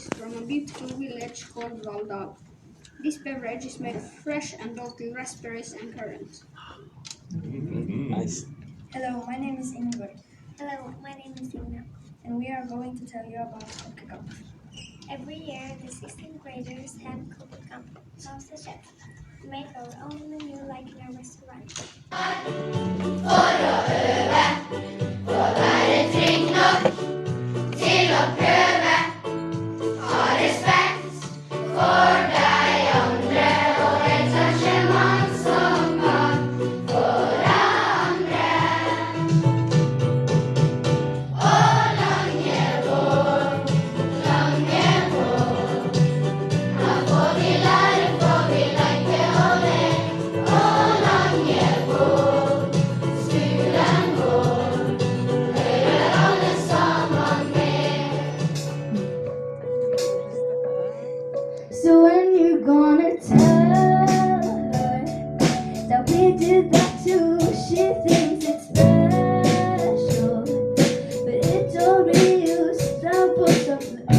drinks from a beautiful village called Valda. This beverage is made fresh and salty raspberries and currants. Nice. Hello, my name is Imei, Hello, my name is Imei. and we are going to tell you about Langevag. Every year, the 16th graders have cooking camp. How's the chef? We make our own menu like in a restaurant. So when you're gonna tell her that we did that too, she thinks it's special, but it's only you stumble something.